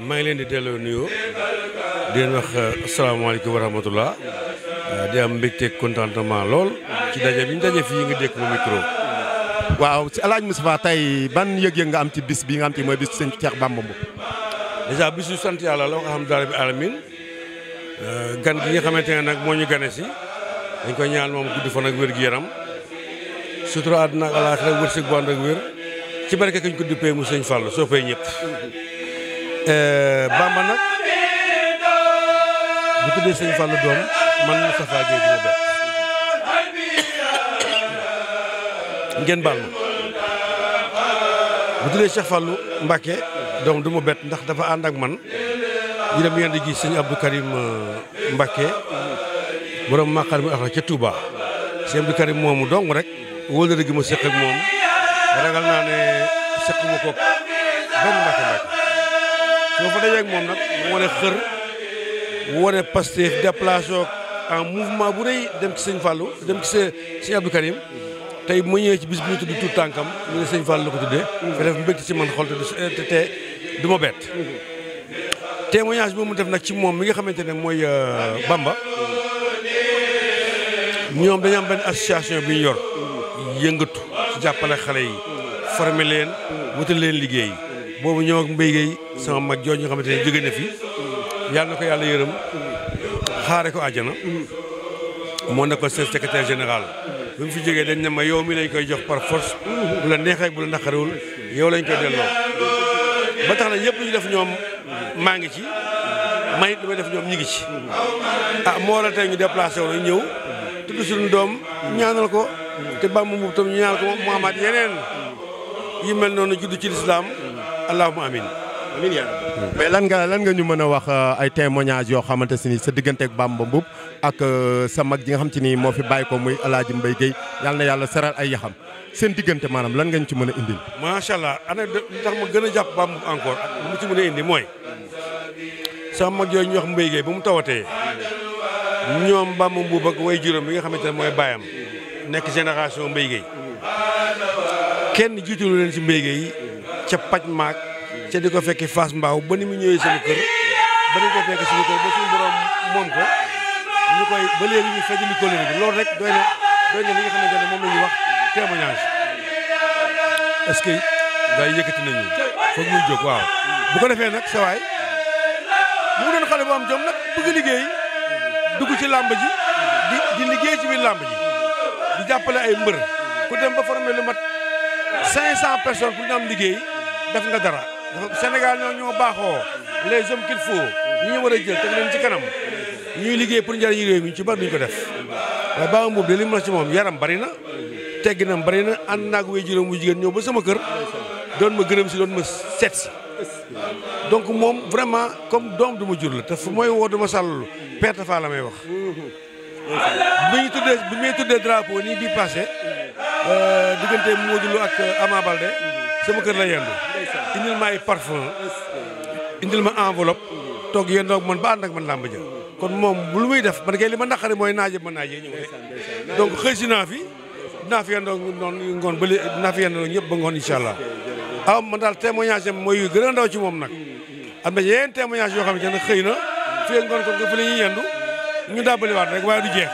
maa ngi leen di delloo nuyoo di leen wax asalaamaaleykum wa rahmatullah di am mbégte contentement lool ci daje bi ñu daje fii nga dégg mu micro. waaw si El Hadj Moustapha tey ban yëg-yëg nga am ci bis bi nga xam te mooy bis sëñ Cheikh Bamba Mboup. dèjà bisu sant yàlla la alhamdulilah rabbil alamin gan gi nga xamante ne nag moo ñu gane si dañ koy ñaan moom gudd fan ak wér gu yaram sutura àdduna ak alaaxira wërsëg bu ànd ak wér ci barke kañ ko duppee mu sëñ Fall soo fay ñëpp. Bamba nag bu tuddee sëñ Fall doom man Moustapha Gueye du ma bett ngeen baal ma bu tuddee Cheikh Fallou Mbacké doom du ma bett ndax dafa ànd ak man ñu dem yéen di gis sëñ Abdou Karim Mbacké borom maqaar mi ak ca Touba sëñ Abdou Karim moomu dong rek wóolare gi ma seq ak moom ragal naa ne sequma ko benn Mbacké soo fa dajee ak moom nag mu wane xër wane Pastef déplacé en mouvement bu rëy dem ci sëñ Fallou dem ci sëñ Abdou Karim tey mu ñëwee ci bis bi ñu tudd tuut tànkam ñu ne sëñ Fallou la ko tuddee. fa def mbégte ci man xol te du ma bett. témoignage bi mu def nag ci moom mi nga xamante ne mooy Bamba ñoom dañu am benn association bi ñu yor yëngatu ci jàppale xale yi former leen wutal leen liggéey. boobu ñëw ak Mbaye Gueye sama mag jooju nga xamante ne jóge na fi yàlla na ko yàlla yërëm xaare ko àjjana moo nekkoon seen secrétaire général bi mu fi jógee dañ ne ma yow mi lañ koy jox par force bu la neexee bu la naqariwul yow lañ koy delloo ba tax na ñëpp lu ñu def ñoom maa ngi ci may lu may def ñoom ñi ngi ci moo waral tey ñu déplacé wu ñëw tudd suñu doom ñaanal ko te Bamba Mboup tam ñu ñaanal ko mu amaat yeneen yi mel noonu judd ci lislaam allahumma amin amiin yaa mais lan nga ñu mën a wax ay témoignages yoo xamante ni sa diggante ak Bamba Mboup ak sa mag ji nga xam te ni moo fi bàyyi ko muy El Hadj Mbaye Gueye yàlla na yàlla seral ay yaxam seen diggante maanaam lan nga ñu ci mën a indil. macha allah ana tax ma gën a jàpp Bamba Mboup encore ak lu mu ci mën a indi mooy sama mag yooyu ñu wax Mbaye Gueye ba mu tawatee ñoom Bamba Mboup ak way juróom bi nga xamante ne mooy baayam nekk génération Mbaye Gueye kenn jiitalu leen ci Mbaye Gueye ca paj maak ca di ko fekki Fass Mbaaw ba ni mu ñëwee sama kër ba ni ko fekk suñu kër ba suñu borom moom ko ñu koy ba léegi ñu fajali kóllëre bi loolu rek doy na li nga xamante ne moom la ñuy wax témoignage est-ce que gars yi yëkkati nañu foog muy jóg waaw bu ko defee nag sa waay mu doon xale bu am jom nag bëgg liggéey dugg ci làmb ji di liggéey ci biir làmb ji di jàppale ay mbër ku dem ba formé lu mat 500 personnes pour ñu am liggéey def nga dara Sénégal ñoo baaxoo les hommes qu'il faut ñi ñu war a jël teg leen ci kanam ñuy liggéey pour njëriñu réew mi ci bari duñ ko def waaye Bamba Mboup de li mu la ci moom yaram bari na tegginam bari na ànd naag way juróom bu jigéen ñëw ba sama kër doon ma gërëm si doon ma seet si donc moom vraiment comme doom du ma jur la te fu mooy woo dama sàllalu perte fa la may wax bi may tuddee drapeau nii bii passé diggante Modou Lo ak Ama Baldé sama kër la yendu indil ma ay parfum indil ma enveloppe toog yendoo ak man ba ànd ak man làmb ja kon moom lu muy def man kay li ma naqari mooy naaje ma naajee ñëw rek donc xëy si naa fi dinaa fi yendoo noonu ngoon ba léegi dinaa fi yendoo ñëpp ba ngoon incha allah man daal témoignage am mooy gën a ndaw ci moom nag am na yeneen témoignage yoo xamante ne xëy na fii ngoon ko nga fi la ñuy yendu ñu daabaliwaat rek waaye du jeex.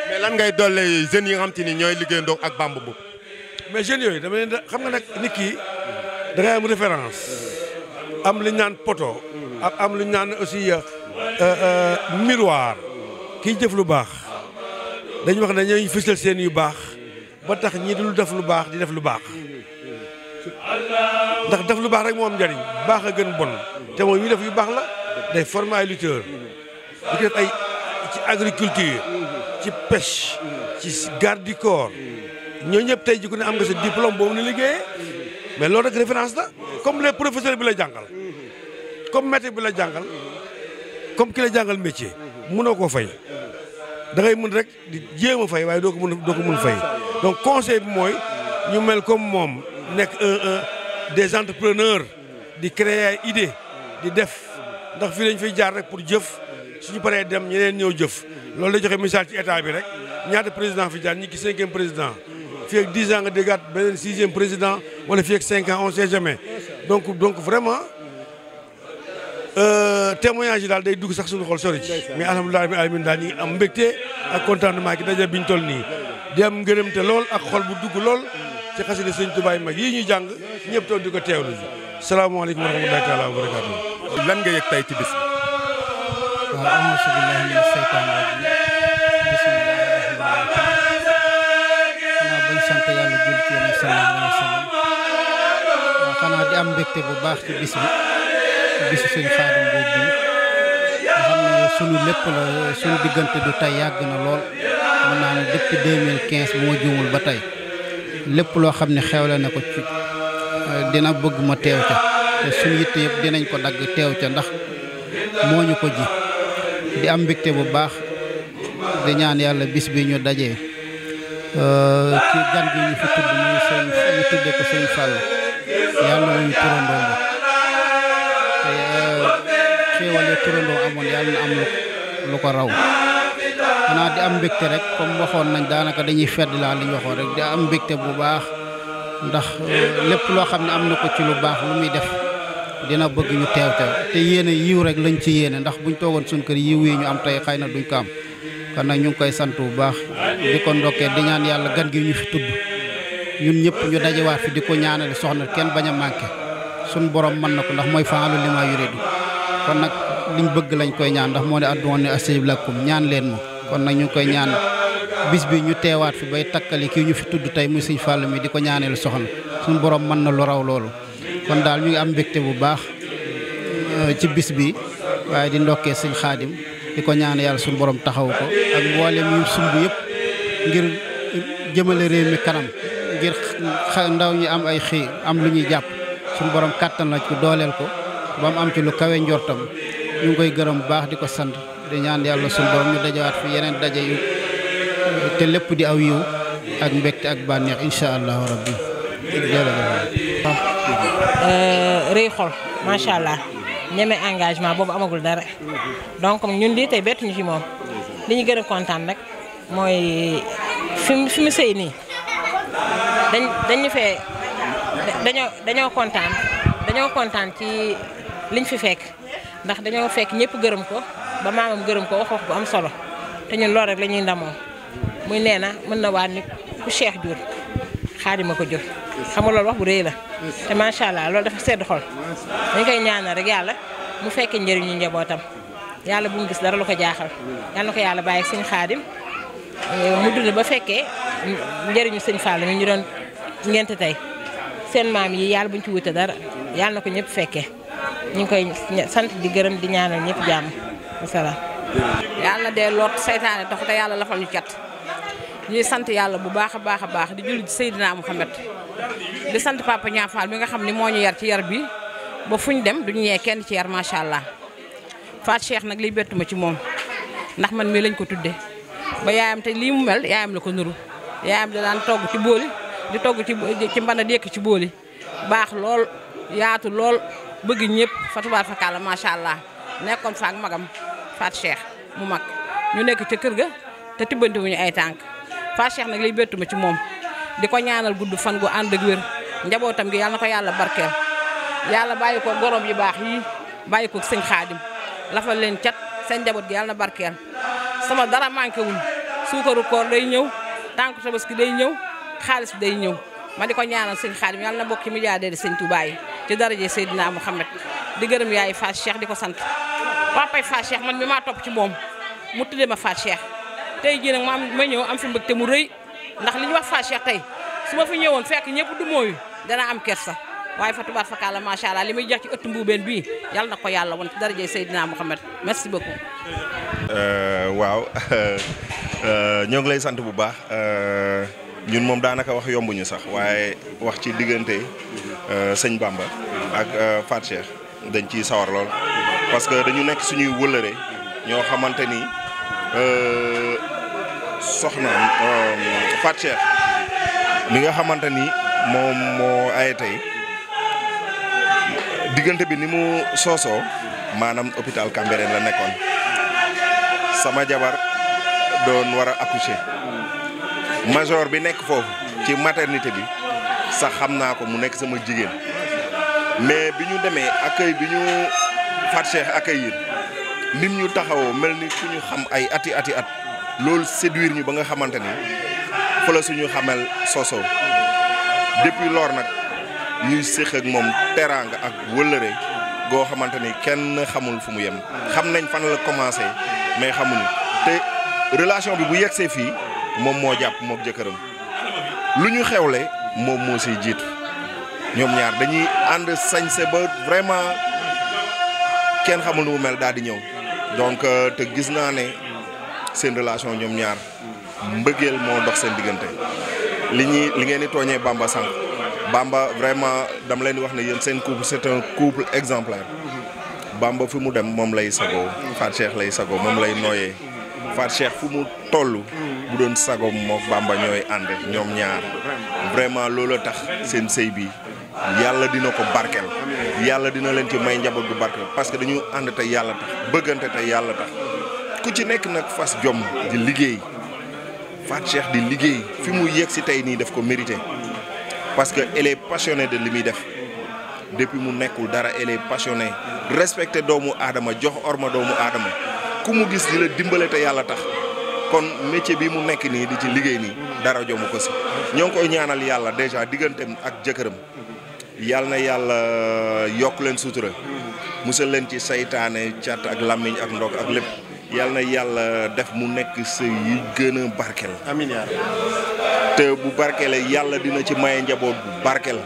mais lan ngay dolle jeunes yi nga xam te ni ñooy liggéeyandoo ak Bamba Mboup. mais jeunes yooyu dama leen xam nga nag nit ki da ngay am référence am lu ñu naan poto ak am lu ñu naan aussi miroir kiy jëf lu baax dañu wax ne ñooy fësal seen yu baax ba tax ñi dul def lu baax di def lu baax ndax def lu baax rek moo am njariñ baax a gën bon te moom yu def yu baax la day former ay lutteurs di def ay ci agriculture ci pêche ci garde du corps ñoo ñëpp tey ji ku ne am nga sa diplôme boobu ni liggéeyee mais loolu rek référence la comme les professeurs bi la jàngal comme maître bi la jàngal comme ki la jàngal métier mënoo koo fay da ngay mën rek di jéem a fay waaye doo ko mën fay donc conseil bi mooy ñu mel comme moom nekk des entrepreneurs di créer ay idée di def ndax fii lañ fiy jaar rek pour jëf suñu paree dem ñeneen ñëw jëf loolu da joxe misaal ci état bi rek ñaata président fi jaar ñi ki 5e président fii ak 10 ans nga déggaat beneen 6e président wala fii ak 5 ans on sait jamais donc vraiment témoignage yi daal day dugg sax suñu xol sori ci mais alhamdulilah rabbil alamin daal ñi am mbégte ak contentement ki daje biñ toll nii di am ngërëmte lool ak xol bu dugg lool ci xasida sëñ Tuubaa mag yii ñuy jàng ñëpp toog di ko teewlu ji salaamaaleykum wa rahmatullahi taala wa barakaatu. lan nga yëg tey ci bis bi. waaw auzu billaahi mina seytaani rajiim bismillaahi rahmaani rahiim xanaa bañ sant yàlla jul ci yéen sallallahu alayhi wa sallam waaw xanaa di am mbégte bu baax ci bis bi bisu sëñ Xaadim Mbuub bi nga xam ne sunu lépp la sunu diggante du tey yàgg na lool mën naa ne depuis 2015 bu ma juumul ba tey lépp loo xam ne xewle na ko ci dina bëgg ma teew ca te suñu yitte yëpp dinañ ko dagg teew ca ndax moo ñu ko ji di am mbégte bu baax di ñaan yàlla bis bi ñu dajee ci gan gi ñu fi tudd muy sëñ ñu tudde ko sëñ Fall yàlla muy turandoo ba te xéewale turandoo amoon yàlla na am lu ko raw xanaa di am mbégte rek comme waxoon nañ daanaka dañuy fedd laa li ñu waxoon rek di am mbégte bu baax ndax lépp loo xam ne am na ko ci lu baax lu muy def dina bëgg ñu teew ca te yéene yiw rek lañ ci yéene ndax buñ toogoon suñ kër yiw yi ñu am tey xëy na duñ ko am kon nag ñu ngi koy sant bu baax di ko ndokkee di ñaan yàlla gan gi ñu fi tudd ñun ñëpp ñu dajewaat fi di ko ñaanale soxna kenn bañ a manqué suñ borom mën na ko ndax mooy faalu li maa yuridu kon nag liñ bëgg lañ koy ñaan ndax moo ne adduwoon ne astajib lakum ñaan leen ma kon nag ñu ngi koy ñaan bis bi ñu teewaat fi bay takkali kii ñu fi tudd tey muy sëñ Fall mi di ko ñaaneel soxna suñu borom mën na lu raw loolu kon daal ñu ngi am mbégte bu baax ci bis bi waaye di ndokkee sëñ Xaadim di ko ñaan yàlla suñu borom taxaw ko ak mboolem yu sumb yëpp ngir jëmale réew mi kanam ngir ndaw ñi am ay xëy am lu ñuy jàpp suñu borom kàttan la ci dooleel ko ba mu am ci lu kawe njortam ñu ngi koy gërëm bu baax di ko sant di ñaan yàlla suñu borom ñu dajawaat fi yeneen daje yu te lépp di aw yiw ak mbégte ak bànneex incha allahu rabbi rëy xol macha allah ñeme engagement boobu amagul dara donc ñun lii tey bettuñu ci moom li ñu gën a kontaan rek mooy fi mu sëy nii dañu fee dañoo kontaan ci liñ fi fekk ndax dañoo fekk ñëpp gërëm ko ba maamam gërëm ko wax bu am solo te ñun loolu rek la ñuy ndamoo muy nee na mën na waat ni ku Cheikh jur Xaadim a ko jur xam nga loolu wax bu rëy la te macha allah loolu dafa sedd xol dañ koy ñaanal rek yàlla mu fekkee njëriñu njabootam yàlla bu mu gis dara lu ko jaaxal yàlla na ko yàlla bàyyi sëñ Xaadim mu dund ba fekkee njëriñu sëñ Fall mi ñu doon ngent tey seen maam yi yàlla buñ ci wute dara yàlla na ko ñëpp fekkee ñu ngi koy sant di gërëm di ñaanal ñëpp jàmm wasalaam. yàlla na dee loot saytaane tax te yàlla lafal ñu cat ñuy sant yàlla bu baax a baax a baax di julli ci Seydina Muhammad di sant Papa Niang Fall mi nga xam ni moo ñu yar ci yar bi ba fu ñu dem duñu ñee kenn ci yar macha allah Faat Cheikh nag liy bettu ma ci moom ndax man mii lañ ko tudde ba yaayam te lii mu mel yaayam la ko nuru yaayam da daan togg ci booli di togg ci mbana di yekk ci booli baax lool yaatu lool bëgg ñëpp fa tubaar fa kàlla macha allah nekkoon fa ak magam Faat Cheikh mu mag ñu nekk ca kër ga te tibbante wuñu ay tànk Faat Cheikh nag liy bettu ma ci moom di ko ñaanal gudd fan gu ànd ak wér njabootam gi yàlla na ko yàlla barkeel yàlla bàyyi ko gorom yu baax yi bàyyi ko sëñ Xaadim lafal leen cat seen njaboot gi yàlla na barkeel sama dara manqué wuñ suukaru koor day ñëw tànku tabaski day ñëw xaalis bi day ñëw ma di ko ñaanal sëñ Xaadim yàlla na bokk ci milliardaire sëñ Tuubaa yi ci daraje Seydina Muhammad di gërëm yaay Faat Cheikh di ko sant papay Faat Cheikh man mi maa topp ci moom mu tuddee ma Faat Cheikh tey jii nag ma ñëw am fi mbégte mu rëy ndax li ñu wax Faat Cheikh tey su ma fi ñëwoon fekk ñëpp du mooyu dana am kersa waaye fa tubaar fa kàlla macha allah li muy jeex ci ëtt mbuubeen bii yàlla na ko yàlla won ci daraje Seydina Muhammad merci beaucoup. waaw ñoo ngi lay sant bu baax ñun moom daanaka wax yombuñu sax waaye wax ci diggante sëñ Bamba ak Faat Cheikh dañ ciy sawar lool parce que dañu nekk suñuy wëllëre ñoo xamante ni soxna Faat Cheikh mi nga xamante ni moom moo ay tey diggante bi ni mu soosoo maanaam hôpital Cambérène la nekkoon sama jabar doon war a accoucher major bi nekk foofu ci maternité bi sax xam naa ko mu nekk sama jigéen mais bi ñu demee accueil bi ñu Fatou Cheikh accueillir nit ñu taxawoo mel ni ku ñu xam ay ati at loolu séduire ñu ba nga xamante ni fa la suñu xamel soso depuis lors nag ñuy séq ak moom teraanga ak wëllëre goo xamante ni kenn xamul fu mu yem xam nañ fan la commencé mais xamuñu te relation bi bu yegsee fii moom moo jàpp mook jëkkëram lu ñu xewle moom moo siy jiitu ñoom ñaar dañuy ànd sañse ba vraiment kenn xamul nu mu mel daal di ñëw donc te gis naa ne seen relation ñoom ñaar mbëggeel moo dox seen diggante li ngeen di tooñee Bamba sànq Bamba vraiment dama leen di wax ne yéen seen couple c'est un couple exemplaire Bamba fi mu dem moom lay sagoo Fatou Cheikh lay sagoo moom lay nooyee Fatou Cheikh fu mu toll bu doon sagoo mook Bamba ñooy ànd ñoom ñaar vraiment loolu tax seen sëy bi yàlla dina ko barkeel yàlla dina leen ci may njaboot bu barkeel parce que dañu ànd tey yàlla tax bëggante tey yàlla tax ku ci nekk nag fas jom di liggéey Fatou Cheikh di liggéey fi mu yegg si tey nii daf ko mérité parce que elle est passionnée de li muy def depuis mu nekkul dara elle est passionnée respecté doomu aadama jox orma doomu aadama ku mu gis di la dimbale te yàlla tax kon métier bi mu nekk nii di ci liggéey nii dara jomu ko si ñoo ngi koy ñaanal yàlla déjà digganteem ak jëkkëram yàlla na yàlla yokk leen sutura musal leen ci saytaane cat ak làmmiñ ak ndog ak lépp yàlla na yàlla def mu nekk sëy yi gën a barkeel amiin yaa te bu barkeele yàlla dina ci maye njaboot bu barkeel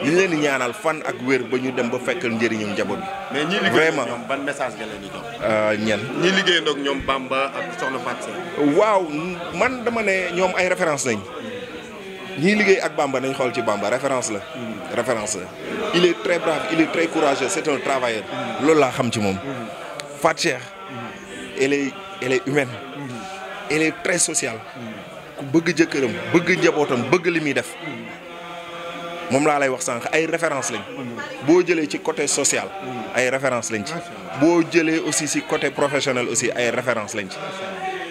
li ñu leen di ñaanal fan ak wér ba ñu dem ba fekkal njëriñam njaboot bi. mais ñi liggéey ak ñoom ban message nga leen di jox. ñen ñi liggéeyandoo ak ñoom Bamba ak Soxna Fatou Cheikh. waaw man dama ne ñoom ay référence lañ ñii liggéey ak Bamba nañ xool ci Bamba référence la. référence la il est très brave il est très courageux c'est un travailleur. loolu laa xam ci moom. Fatou Cheikh elle est humaine. elle est très sociale. ku bëgg jëkkëram bëgg njabootam bëgg li muy def moom laa lay wax sànq ay référence lañ boo jëlee ci côté social ay référence lañ ci boo jëlee aussi ci côté professionnel aussi ay référence lañ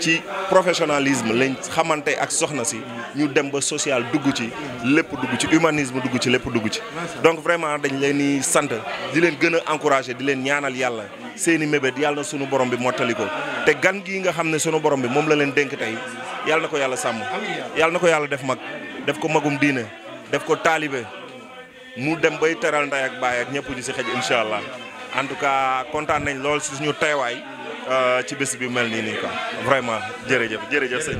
ci professionnalisme lañ xamante ak soxna si ñu dem ba social dugg ci lépp dugg ci humanisme dugg ci lépp dugg ci donc vraiment dañ leen di sant di leen gën a encourager di leen ñaanal yàlla seeni mébét yàlla na sunu borom bi mottali ko te gan gii nga xam ne sunu borom bi moom la leen dénk tey yàlla na ko yàlla sàmm yàlla na ko yàlla def mag def ko magum diine def ko taalibe mu dem bay teral nday ak baay ak ñëpp ñu si xëj incha allah en tout cas kontaan nañ lool si suñu teewaay ci bés bi mel nii quoi vraiment jërëjëf sëñ